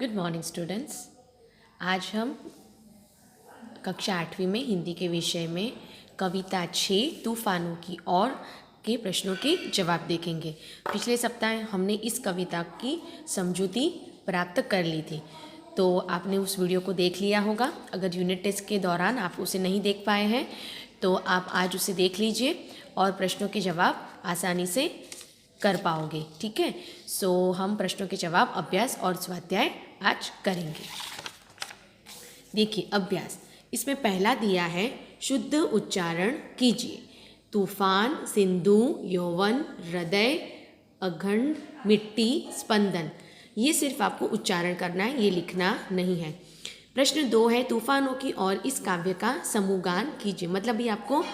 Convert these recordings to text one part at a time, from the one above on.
Good morning students. आज हम कक्षा 8वीं में हिंदी के विषय में कविता 6 तूफानों की ओर के प्रश्नों के जवाब देखेंगे। पिछले सप्ताह हमने इस कविता की समझूती प्राप्त कर ली थी, तो आपने उस वीडियो को देख लिया होगा। अगर यूनिट टेस्ट के दौरान आप उसे नहीं देख पाए हैं तो आप आज उसे देख लीजिए और प्रश्नों के जवाब आसानी से कर पाओगे। ठीक है, सो हम प्रश्नों के जवाब, अभ्यास और स्वाध्याय आज करेंगे। देखिए अभ्यास, इसमें पहला दिया है शुद्ध उच्चारण कीजिए। तूफान, सिंधु, यौवन, हृदय, अखंड, मिट्टी, स्पंदन। ये सिर्फ आपको उच्चारण करना है, ये लिखना नहीं है। प्रश्न 2 है तूफानों की ओर इस काव्य का समूहगान कीजिए। मतलब ये आपको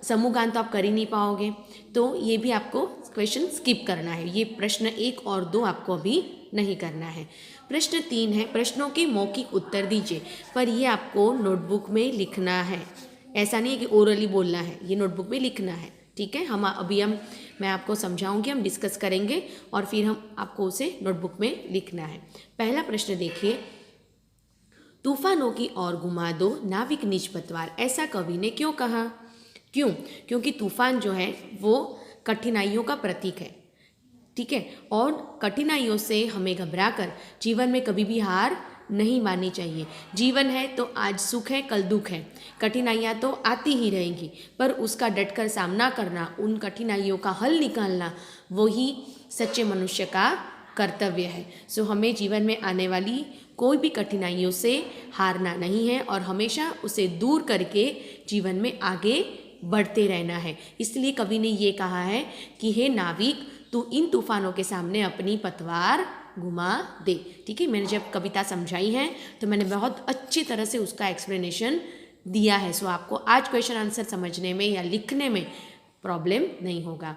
समूहगान तो आप कर ही नहीं पाओगे, तो ये भी आपको क्वेश्चन स्किप करना है। ये प्रश्न 1 और 2 आपको अभी नहीं करना है। प्रश्न 3 है प्रश्नों के मौखिक उत्तर दीजिए, पर ये आपको नोटबुक में लिखना है। ऐसा नहीं है कि ओरली बोलना है, ये नोटबुक में लिखना है। ठीक है, मैं आपको समझाऊंगी, हम डिस्कस करेंगे और फिर हम आपको उसे नोटबुक में लिखना है। पहला प्रश्न देखिए, तूफानों की ओर घुमा दो नाविक निज पतवार, ऐसा कवि ने क्यों कहा? क्यों? क्योंकि तूफान जो है वो कठिनाइयों का प्रतीक है। ठीक है, और कठिनाइयों से हमें घबराकर जीवन में कभी भी हार नहीं माननी चाहिए। जीवन है तो आज सुख है, कल दुख है। कठिनाइयाँ तो आती ही रहेंगी, पर उसका डटकर सामना करना, उन कठिनाइयों का हल निकालना, वही सच्चे मनुष्य का कर्तव्य है। सो हमें जीवन में आने वाली कोई भी कठिनाइयों से हारना नहीं है और हमेशा उसे दूर करके जीवन में आगे बढ़ते रहना है। इसलिए कवि ने ये कहा है कि हे नाविक, तू इन तूफानों के सामने अपनी पतवार घुमा दे। ठीक है, मैंने जब कविता समझाई है तो मैंने बहुत अच्छी तरह से उसका एक्सप्लेनेशन दिया है। सो आपको आज क्वेश्चन आंसर समझने में या लिखने में प्रॉब्लम नहीं होगा।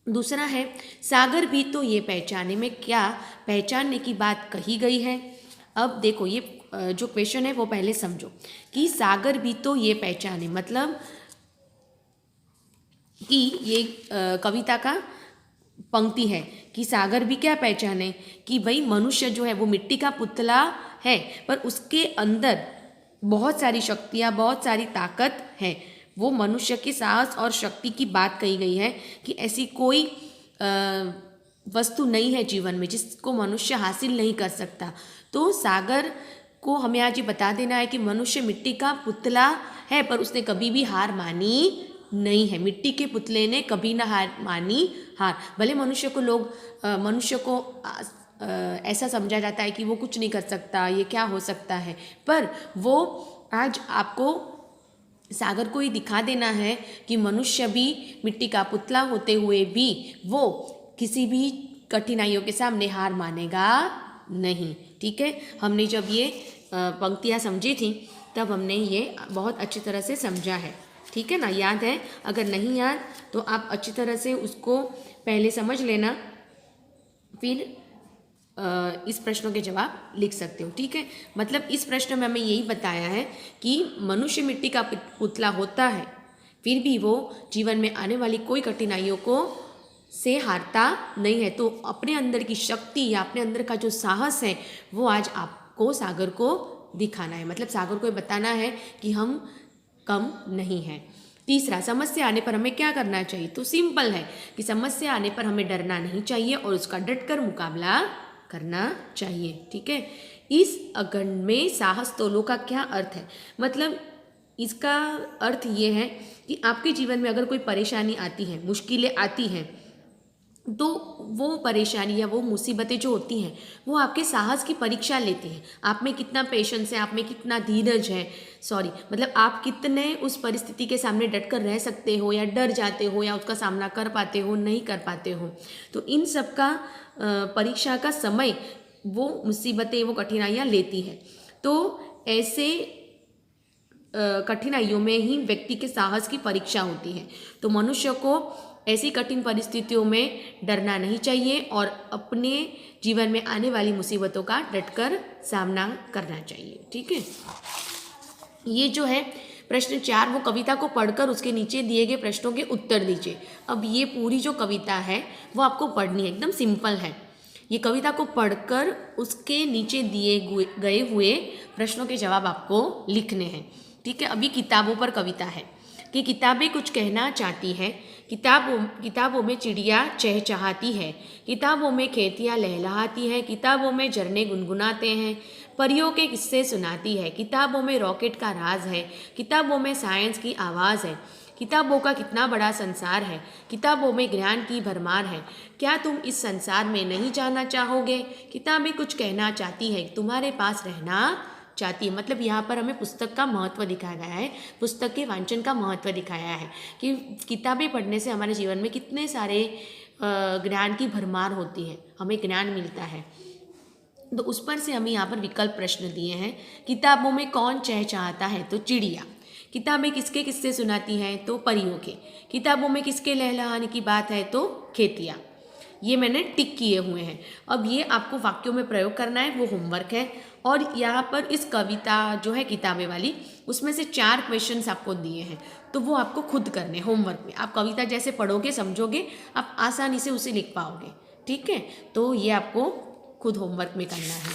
दूसरा है सागर भी तो ये पहचाने, में क्या पहचानने की बात कही गई है? अब देखो, ये जो क्वेश्चन है वो पहले समझो कि सागर भी तो ये पहचाने, मतलब कि ये कविता का पंक्ति है कि सागर भी क्या पहचाने, कि भाई मनुष्य जो है वो मिट्टी का पुतला है, पर उसके अंदर बहुत सारी शक्तियाँ, बहुत सारी ताकत है। वो मनुष्य के साहस और शक्ति की बात कही गई है कि ऐसी कोई वस्तु नहीं है जीवन में जिसको मनुष्य हासिल नहीं कर सकता। तो सागर को हमें आज ये बता देना है कि मनुष्य मिट्टी का पुतला है, पर उसने कभी भी हार मानी नहीं है। मिट्टी के पुतले ने कभी ना हार। भले मनुष्य को ऐसा समझा जाता है कि वो कुछ नहीं कर सकता, ये क्या हो सकता है, पर वो आज आपको सागर को ही दिखा देना है कि मनुष्य भी मिट्टी का पुतला होते हुए भी वो किसी भी कठिनाइयों के सामने हार मानेगा नहीं। ठीक है, हमने जब ये पंक्तियाँ समझी थी तब हमने ये बहुत अच्छी तरह से समझा है। ठीक है ना, याद है? अगर नहीं याद तो आप अच्छी तरह से उसको पहले समझ लेना, फिर इस प्रश्नों के जवाब लिख सकते हो। ठीक है, मतलब इस प्रश्न में हमें यही बताया है कि मनुष्य मिट्टी का पुतला होता है, फिर भी वो जीवन में आने वाली कोई कठिनाइयों को से हारता नहीं है। तो अपने अंदर की शक्ति या अपने अंदर का जो साहस है वो आज आपको सागर को दिखाना है। मतलब सागर को बताना है कि हम कम नहीं है। तीसरा, समस्या आने पर हमें क्या करना चाहिए? तो सिंपल है कि समस्या आने पर हमें डरना नहीं चाहिए और उसका डटकर मुकाबला करना चाहिए। ठीक है, इस अखंड में साहस तोलो का क्या अर्थ है? मतलब इसका अर्थ ये है कि आपके जीवन में अगर कोई परेशानी आती है, मुश्किलें आती हैं, तो वो परेशानी या वो मुसीबतें जो होती हैं वो आपके साहस की परीक्षा लेती हैं। आप में कितना पेशेंस है, आप में कितना धीरज है, मतलब आप कितने उस परिस्थिति के सामने डट कर रह सकते हो, या डर जाते हो, या उसका सामना कर पाते हो, नहीं कर पाते हो। तो इन सब का परीक्षा का समय वो मुसीबतें, वो कठिनाइयाँ लेती है। तो ऐसे कठिनाइयों में ही व्यक्ति के साहस की परीक्षा होती है। तो मनुष्य को ऐसी कठिन परिस्थितियों में डरना नहीं चाहिए और अपने जीवन में आने वाली मुसीबतों का डटकर सामना करना चाहिए। ठीक है, ये जो है प्रश्न 4, वो कविता को पढ़कर उसके नीचे दिए गए प्रश्नों के उत्तर दीजिए। अब ये पूरी जो कविता है वो आपको पढ़नी है, एकदम सिंपल है। ये कविता को पढ़कर उसके नीचे दिए गए हुए प्रश्नों के जवाब आपको लिखने हैं। ठीक है, अभी किताबों पर कविता है कि किताबें कुछ कहना चाहती है, किताबों में चिड़िया चहचहाती है, किताबों में खेतियाँ लहलहाती है, किताबों में झरने गुनगुनाते हैं, परियों के किस्से सुनाती है, किताबों में रॉकेट का राज है, किताबों में साइंस की आवाज़ है, किताबों का कितना बड़ा संसार है, किताबों में ज्ञान की भरमार है, क्या तुम इस संसार में नहीं जाना चाहोगे? किताबें कुछ कहना चाहती है, तुम्हारे पास रहना चाहती है। मतलब यहाँ पर हमें पुस्तक का महत्व दिखाया गया है, पुस्तक के वांचन का महत्व दिखाया है कि किताबें पढ़ने से हमारे जीवन में कितने सारे ज्ञान की भरमार होती है, हमें ज्ञान मिलता है। तो उस पर से हमें यहाँ पर विकल्प प्रश्न दिए हैं। किताबों में कौन चहचहाता है? तो चिड़िया। किताबें किसके किस्से सुनाती हैं? तो परियों के। किताबों में किसके लहलहाने की बात है? तो खेतियाँ। ये मैंने टिक किए हुए हैं। अब ये आपको वाक्यों में प्रयोग करना है, वो होमवर्क है। और यहाँ पर इस कविता जो है किताबें वाली, उसमें से 4 क्वेश्चंस आपको दिए हैं, तो वो आपको खुद करने होमवर्क में। आप कविता जैसे पढ़ोगे, समझोगे, आप आसानी से उसे लिख पाओगे। ठीक है, तो ये आपको खुद होमवर्क में करना है।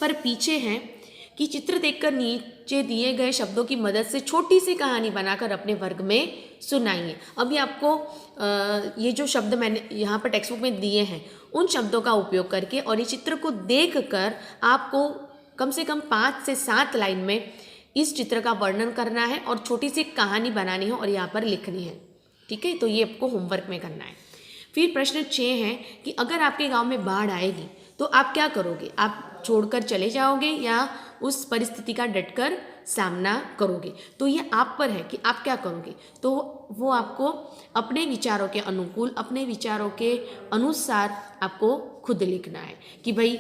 पर पीछे है कि चित्र देखकर नीचे दिए गए शब्दों की मदद से छोटी सी कहानी बनाकर अपने वर्ग में सुनाइए। अभी आपको ये जो शब्द मैंने यहाँ पर टेक्स्ट बुक में दिए हैं, उन शब्दों का उपयोग करके और ये चित्र को देखकर आपको कम से कम 5 से 7 लाइन में इस चित्र का वर्णन करना है और छोटी सी कहानी बनानी है और यहाँ पर लिखनी है। ठीक है, तो ये आपको होमवर्क में करना है। फिर प्रश्न 6 है कि अगर आपके गांव में बाढ़ आएगी तो आप क्या करोगे? आप छोड़कर चले जाओगे या उस परिस्थिति का डटकर सामना करोगे? तो ये आप पर है कि आप क्या करोगे। तो वो आपको अपने विचारों के अनुकूल, अपने विचारों के अनुसार आपको खुद लिखना है कि भाई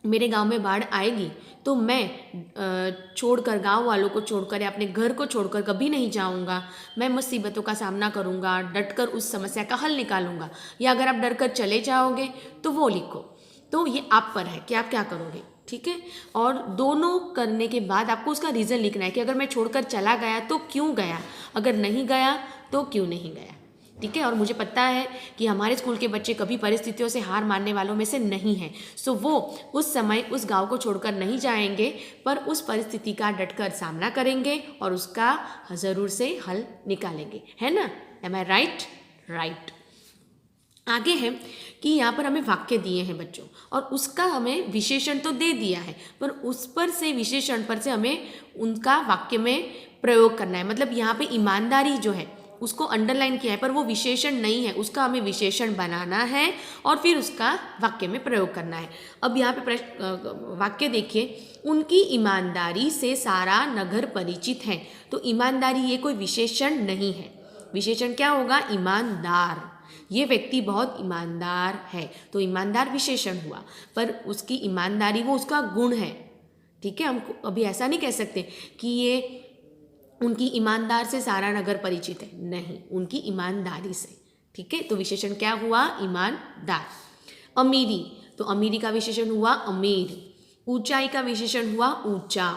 मेरे गांव में बाढ़ आएगी तो मैं छोड़कर, गांव वालों को छोड़कर या अपने घर को छोड़कर कभी नहीं जाऊंगा। मैं मुसीबतों का सामना करूंगा, डटकर उस समस्या का हल निकालूंगा। या अगर आप डरकर चले जाओगे तो वो लिखो। तो ये आप पर है कि आप क्या करोगे। ठीक है, और दोनों करने के बाद आपको उसका रीज़न लिखना है कि अगर मैं छोड़कर चला गया तो क्यों गया, अगर नहीं गया तो क्यों नहीं गया। ठीक है, और मुझे पता है कि हमारे स्कूल के बच्चे कभी परिस्थितियों से हार मानने वालों में से नहीं हैं। सो वो उस समय उस गांव को छोड़कर नहीं जाएंगे, पर उस परिस्थिति का डटकर सामना करेंगे और उसका ज़रूर से हल निकालेंगे। है ना? एम आई राइट? राइट। आगे है कि यहाँ पर हमें वाक्य दिए हैं बच्चों, और उसका हमें विशेषण तो दे दिया है, पर उस पर से विशेषण पर से हमें उनका वाक्य में प्रयोग करना है। मतलब यहाँ पे ईमानदारी जो है उसको अंडरलाइन किया है, पर वो विशेषण नहीं है, उसका हमें विशेषण बनाना है और फिर उसका वाक्य में प्रयोग करना है। अब यहाँ पे वाक्य देखिए, उनकी ईमानदारी से सारा नगर परिचित है। तो ईमानदारी ये कोई विशेषण नहीं है। विशेषण क्या होगा? ईमानदार। ये व्यक्ति बहुत ईमानदार है, तो ईमानदार विशेषण हुआ, पर उसकी ईमानदारी वो उसका गुण है। ठीक है, हम अभी ऐसा नहीं कह सकते कि ये उनकी ईमानदार से सारा नगर परिचित है, नहीं, उनकी ईमानदारी से। ठीक है, तो विशेषण क्या हुआ? ईमानदार। अमीरी, तो अमीरी का विशेषण हुआ अमीर। ऊंचाई का विशेषण हुआ ऊंचा।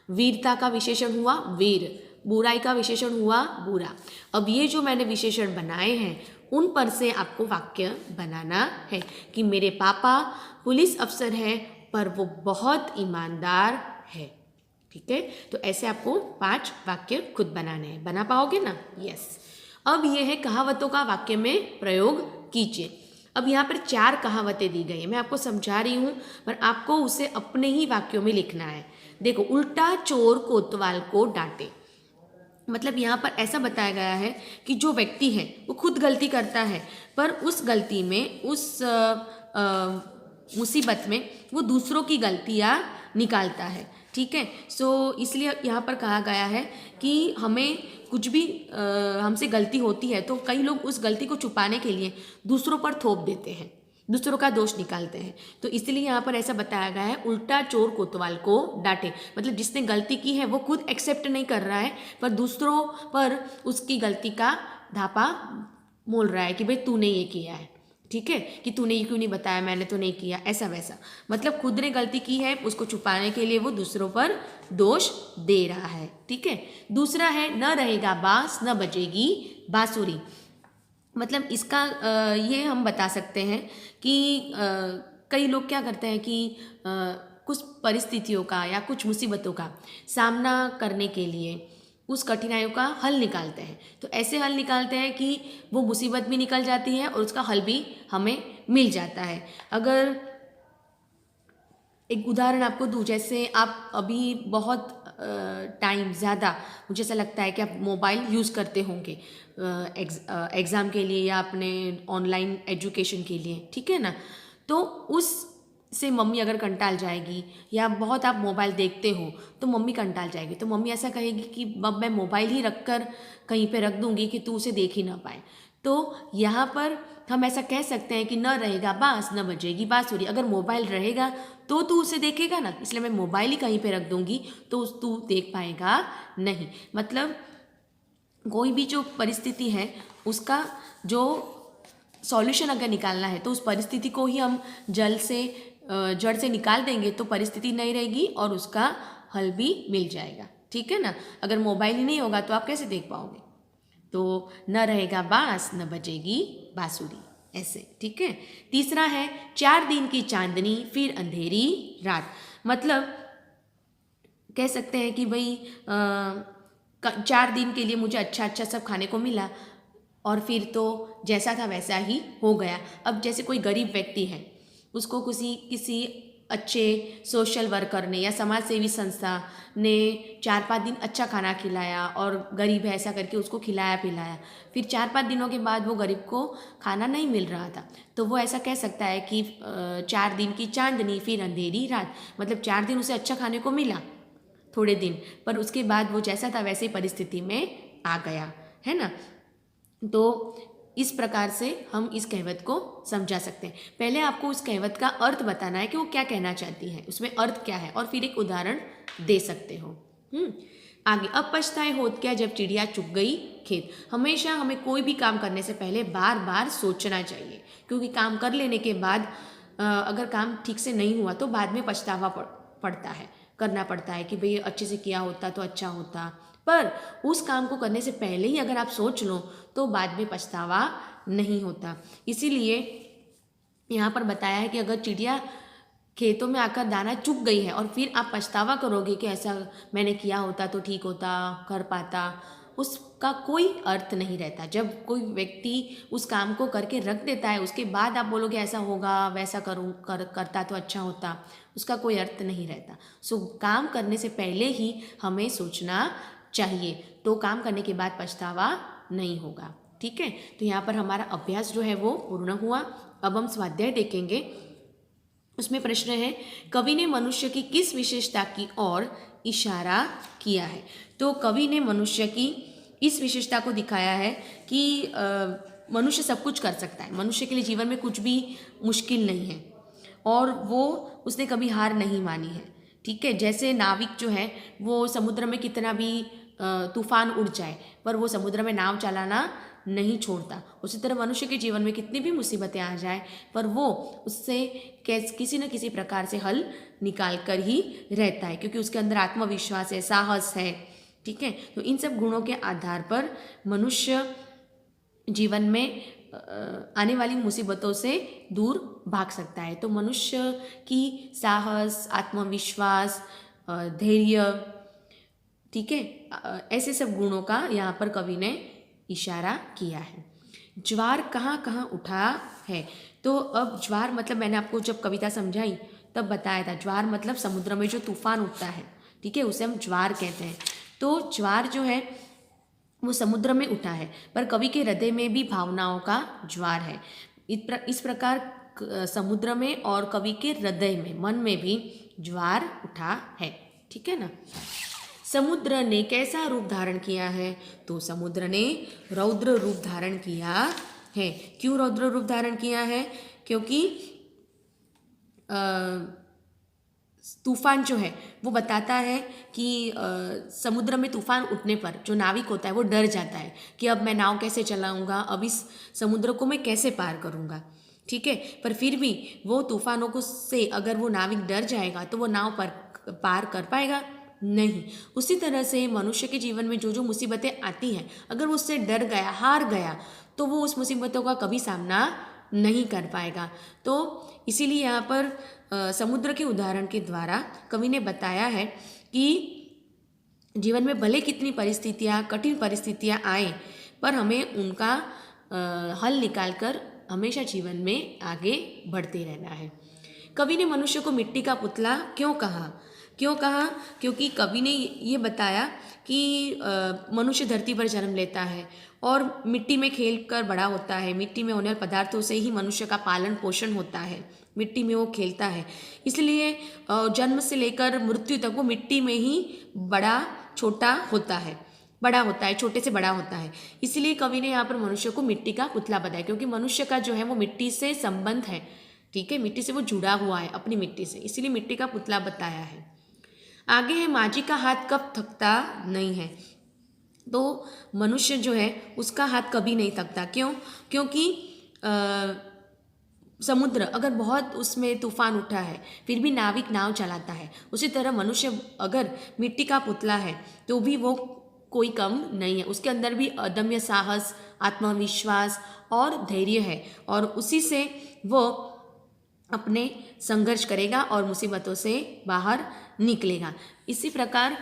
वीरता का विशेषण हुआ वीर। बुराई का विशेषण हुआ बुरा। अब ये जो मैंने विशेषण बनाए हैं उन पर से आपको वाक्य बनाना है कि मेरे पापा पुलिस अफसर है पर वो बहुत ईमानदार है। ठीक है, तो ऐसे आपको 5 वाक्य खुद बनाने हैं। बना पाओगे ना? यस। अब ये है कहावतों का वाक्य में प्रयोग कीजिए। अब यहाँ पर 4 कहावतें दी गई है, मैं आपको समझा रही हूँ, पर आपको उसे अपने ही वाक्यों में लिखना है। देखो, उल्टा चोर कोतवाल को डांटे। मतलब यहाँ पर ऐसा बताया गया है कि जो व्यक्ति है वो खुद गलती करता है, पर उस गलती में, उस मुसीबत में वो दूसरों की गलतियाँ निकालता है। ठीक है, सो इसलिए यहाँ पर कहा गया है कि हमें कुछ भी हमसे गलती होती है तो कई लोग उस गलती को छुपाने के लिए दूसरों पर थोप देते हैं, दूसरों का दोष निकालते हैं। तो इसलिए यहाँ पर ऐसा बताया गया है, उल्टा चोर कोतवाल को डांटे। मतलब जिसने गलती की है वो खुद एक्सेप्ट नहीं कर रहा है, पर दूसरों पर उसकी गलती का धापा मोल रहा है कि भाई तूने ये किया है। ठीक है, कि तूने ये क्यों नहीं बताया, मैंने तो नहीं किया, ऐसा वैसा। मतलब खुद ने गलती की है, उसको छुपाने के लिए वो दूसरों पर दोष दे रहा है। ठीक है, दूसरा है, न रहेगा बांस न बजेगी बांसुरी। मतलब इसका ये हम बता सकते हैं कि कई लोग क्या करते हैं कि कुछ परिस्थितियों का या कुछ मुसीबतों का सामना करने के लिए उस कठिनाइयों का हल निकालते हैं। तो ऐसे हल निकालते हैं कि वो मुसीबत भी निकल जाती है और उसका हल भी हमें मिल जाता है। अगर एक उदाहरण आपको दूँ, जैसे आप अभी बहुत टाइम ज़्यादा, मुझे ऐसा लगता है कि आप मोबाइल यूज़ करते होंगे एग्ज़ाम के लिए या अपने ऑनलाइन एजुकेशन के लिए, ठीक है ना। तो उस से मम्मी अगर कंटाल जाएगी या बहुत आप मोबाइल देखते हो तो मम्मी कंटाल जाएगी, तो मम्मी ऐसा कहेगी कि अब मैं मोबाइल ही रख कर कहीं पे रख दूंगी कि तू उसे देख ही ना पाए। तो यहाँ पर हम ऐसा कह सकते हैं कि न रहेगा बांस न बजेगी बांसुरी। अगर मोबाइल रहेगा तो तू उसे देखेगा ना, इसलिए मैं मोबाइल ही कहीं पे रख दूंगी तो तू देख पाएगा नहीं। मतलब कोई भी जो परिस्थिति है उसका जो सॉल्यूशन अगर निकालना है तो उस परिस्थिति को ही हम जड़ से निकाल देंगे तो परिस्थिति नहीं रहेगी और उसका हल भी मिल जाएगा, ठीक है ना। अगर मोबाइल ही नहीं होगा तो आप कैसे देख पाओगे। तो न रहेगा बांस न बजेगी बांसुरी, ऐसे, ठीक है। तीसरा है 4 दिन की चांदनी फिर अंधेरी रात। मतलब कह सकते हैं कि भाई 4 दिन के लिए मुझे अच्छा अच्छा सब खाने को मिला और फिर तो जैसा था वैसा ही हो गया। अब जैसे कोई गरीब व्यक्ति है, उसको किसी अच्छे सोशल वर्कर ने या समाज सेवी संस्था ने 4-5 दिन अच्छा खाना खिलाया और गरीब है ऐसा करके उसको खिलाया पिलाया, फिर 4-5 दिनों के बाद वो गरीब को खाना नहीं मिल रहा था, तो वो ऐसा कह सकता है कि 4 दिन की चांदनी फिर अंधेरी रात। मतलब 4 दिन उसे अच्छा खाने को मिला थोड़े दिन, पर उसके बाद वो जैसा था वैसे परिस्थिति में आ गया, है ना। तो इस प्रकार से हम इस कहावत को समझा सकते हैं। पहले आपको उस कहावत का अर्थ बताना है कि वो क्या कहना चाहती है, उसमें अर्थ क्या है, और फिर एक उदाहरण दे सकते हो। आगे, अब पछताए होत क्या जब चिड़िया चुग गई खेत। हमेशा हमें कोई भी काम करने से पहले बार बार सोचना चाहिए, क्योंकि काम कर लेने के बाद अगर काम ठीक से नहीं हुआ तो बाद में पछतावा पड़ता है, करना पड़ता है कि भाई अच्छे से किया होता तो अच्छा होता। पर उस काम को करने से पहले ही अगर आप सोच लो तो बाद में पछतावा नहीं होता। इसीलिए यहाँ पर बताया है कि अगर चिड़िया खेतों में आकर दाना चुग गई है और फिर आप पछतावा करोगे कि ऐसा मैंने किया होता तो ठीक होता, कर पाता, उसका कोई अर्थ नहीं रहता। जब कोई व्यक्ति उस काम को करके रख देता है, उसके बाद आप बोलोगे ऐसा होगा वैसा करता तो अच्छा होता, उसका कोई अर्थ नहीं रहता। सो काम करने से पहले ही हमें सोचना चाहिए, तो काम करने के बाद पछतावा नहीं होगा, ठीक है। तो यहाँ पर हमारा अभ्यास जो है वो पूर्ण हुआ। अब हम स्वाध्याय देखेंगे। उसमें प्रश्न है, कवि ने मनुष्य की किस विशेषता की ओर इशारा किया है। तो कवि ने मनुष्य की इस विशेषता को दिखाया है कि मनुष्य सब कुछ कर सकता है, मनुष्य के लिए जीवन में कुछ भी मुश्किल नहीं है और वो उसने कभी हार नहीं मानी है, ठीक है। जैसे नाविक जो है वो समुद्र में कितना भी तूफान उड़ जाए पर वो समुद्र में नाव चलाना नहीं छोड़ता, उसी तरह मनुष्य के जीवन में कितनी भी मुसीबतें आ जाए पर वो उससे किसी न किसी प्रकार से हल निकाल कर ही रहता है, क्योंकि उसके अंदर आत्मविश्वास है, साहस है, ठीक है। तो इन सब गुणों के आधार पर मनुष्य जीवन में आने वाली मुसीबतों से दूर भाग सकता है। तो मनुष्य की साहस, आत्मविश्वास, धैर्य, ठीक है, ऐसे सब गुणों का यहाँ पर कवि ने इशारा किया है। ज्वार कहाँ कहाँ उठा है। तो अब ज्वार मतलब मैंने आपको जब कविता समझाई तब बताया था, ज्वार मतलब समुद्र में जो तूफान उठता है, ठीक है, उसे हम ज्वार कहते हैं। तो ज्वार जो है वो समुद्र में उठा है, पर कवि के हृदय में भी भावनाओं का ज्वार है। इस प्रकार समुद्र में और कवि के हृदय में, मन में भी ज्वार उठा है, ठीक है ना। समुद्र ने कैसा रूप धारण किया है। तो समुद्र ने रौद्र रूप धारण किया है। क्यों रौद्र रूप धारण किया है? क्योंकि तूफान जो है वो बताता है कि समुद्र में तूफान उठने पर जो नाविक होता है वो डर जाता है कि अब मैं नाव कैसे चलाऊंगा, अब इस समुद्र को मैं कैसे पार करूंगा, ठीक है। पर फिर भी वो तूफानों को से अगर वो नाविक डर जाएगा तो वो नाव पर पार कर पाएगा नहीं। उसी तरह से मनुष्य के जीवन में जो जो मुसीबतें आती हैं, अगर वो उससे डर गया, हार गया, तो वो उस मुसीबतों का कभी सामना नहीं कर पाएगा। तो इसीलिए यहाँ पर समुद्र के उदाहरण के द्वारा कवि ने बताया है कि जीवन में भले कितनी परिस्थितियाँ, कठिन परिस्थितियाँ आए, पर हमें उनका हल निकालकर हमेशा जीवन में आगे बढ़ते रहना है। कवि ने मनुष्य को मिट्टी का पुतला क्यों कहा? क्योंकि कवि ने ये बताया कि मनुष्य धरती पर जन्म लेता है और मिट्टी में खेल कर बड़ा होता है। मिट्टी में होने वाले पदार्थों से ही मनुष्य का पालन पोषण होता है, मिट्टी में वो खेलता है। इसलिए जन्म से लेकर मृत्यु तक वो मिट्टी में ही छोटा होता है, छोटे से बड़ा होता है। इसलिए कवि ने यहाँ पर मनुष्य को मिट्टी का पुतला बताया, क्योंकि मनुष्य का जो है वो मिट्टी से संबंध है, ठीक है, मिट्टी से वो जुड़ा हुआ है, अपनी मिट्टी से, इसीलिए मिट्टी का पुतला बताया है। आगे है माझी का हाथ कब थकता नहीं है। तो मनुष्य जो है उसका हाथ कभी नहीं थकता। क्योंकि समुद्र अगर बहुत उसमें तूफान उठा है फिर भी नाविक नाव चलाता है, उसी तरह मनुष्य अगर मिट्टी का पुतला है तो भी वो कोई कम नहीं है, उसके अंदर भी अदम्य साहस, आत्मविश्वास और धैर्य है, और उसी से वो अपने संघर्ष करेगा और मुसीबतों से बाहर निकलेगा। इसी प्रकार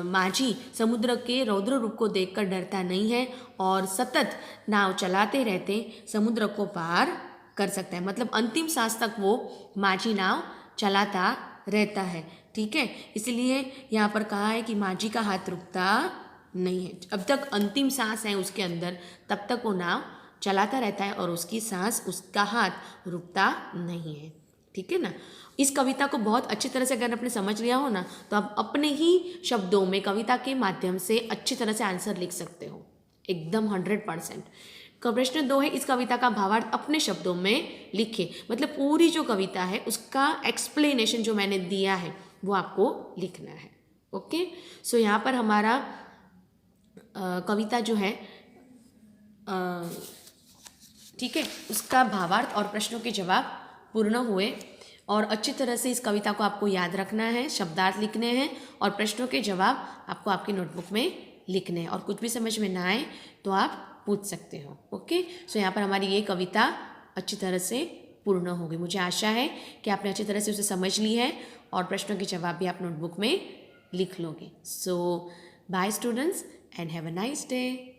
माझी समुद्र के रौद्र रूप को देखकर डरता नहीं है और सतत नाव चलाते रहते समुद्र को पार कर सकता है। मतलब अंतिम सांस तक वो माझी नाव चलाता रहता है, ठीक है। इसलिए यहाँ पर कहा है कि माझी का हाथ रुकता नहीं है, अब तक अंतिम सांस है उसके अंदर तब तक वो नाव चलाता रहता है और उसकी सांस, उसका हाथ रुकता नहीं है, ठीक है ना। इस कविता को बहुत अच्छी तरह से अगर आपने समझ लिया हो ना तो आप अपने ही शब्दों में कविता के माध्यम से अच्छी तरह से आंसर लिख सकते हो, एकदम 100%। प्रश्न 2 है, इस कविता का भावार्थ अपने शब्दों में लिखे। मतलब पूरी जो कविता है उसका एक्सप्लेनेशन जो मैंने दिया है वो आपको लिखना है। ओके, सो यहाँ पर हमारा कविता जो है ठीक है, उसका भावार्थ और प्रश्नों के जवाब पूर्ण हुए। और अच्छी तरह से इस कविता को आपको याद रखना है, शब्दार्थ लिखने हैं और प्रश्नों के जवाब आपको आपकी नोटबुक में लिखने हैं। और कुछ भी समझ में ना आए तो आप पूछ सकते हो। ओके, सो यहाँ पर हमारी ये कविता अच्छी तरह से पूर्ण होगी। मुझे आशा है कि आपने अच्छी तरह से उसे समझ ली है और प्रश्नों के जवाब भी आप नोटबुक में लिख लोगे। So bye students and have a nice day.